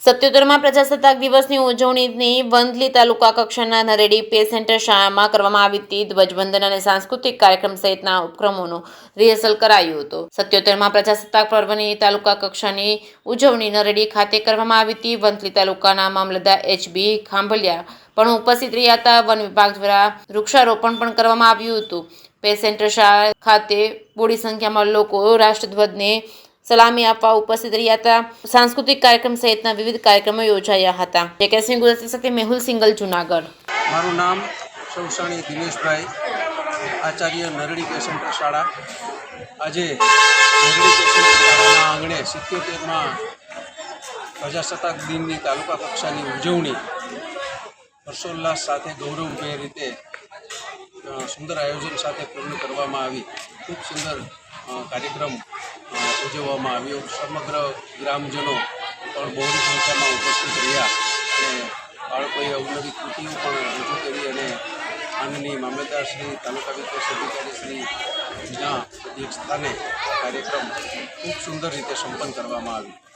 સત્યોતેરમાં પ્રજાસત્તાક દિવસની ઉજવણીની વંથલી તાલુકા કક્ષાના નરેડી પે સેન્ટર શાળામાં કરવામાં આવી હતી. ધ્વજવંદન અને સાંસ્કૃતિક કાર્યક્રમ સહિતના ઉપક્રમોનું રિહર્સલ કરાયું હતું. 77માં પ્રજાસત્તાક પર્વની તાલુકા કક્ષાની ઉજવણી નરેડી ખાતે કરવામાં આવી હતી. વંથલી તાલુકાના મામલતદાર એચ.બી. ખાંભલિયા પણ ઉપસ્થિત રહ્યા હતા. વન વિભાગ દ્વારા વૃક્ષારોપણ પણ કરવામાં આવ્યું હતું. પે સેન્ટર શાળા ખાતે મોટી સંખ્યામાં લોકો રાષ્ટ્રધ્વજને સલામી આપવા ઉપસ્થિત રહ્યા હતા. સાંસ્કૃતિક કાર્યક્રમ સહિતના વિવિધ કાર્યક્રમો યોજાયા હતા. જયકરસિંહ ગુજરાતી સાથે મેહુલ સિંગલ, જુનાગઢ. મારું નામ સૌસાણી દિનેશભાઈ, આચાર્ય નરડી પે સેન્ટર શાળા. આજે નરડી પે સેન્ટર શાળાના આંગણે 77માં પ્રજાસત્તાક દિનની તાલુકા કક્ષાની ઉજવણી હર્ષોલ્લાસ સાથે ગૌરવભેર રીતે સુંદર આયોજન સાથે પૂર્ણ કરવામાં આવી. ખૂબ સુંદર કાર્યક્રમ ઉજવવામાં આવ્યો. સમગ્ર ગ્રામજનો પણ બહોળી સંખ્યામાં ઉપસ્થિત રહ્યા અને બાળકોએ અવનવી કૃતિઓ પણ રજૂ કરી અને માનનીય મામલતદાર શ્રી, તાલુકા વિકાસ અધિકારી શ્રીના અધ્યક્ષ સ્થાને કાર્યક્રમ ખૂબ સુંદર રીતે સંપન્ન કરવામાં આવ્યો.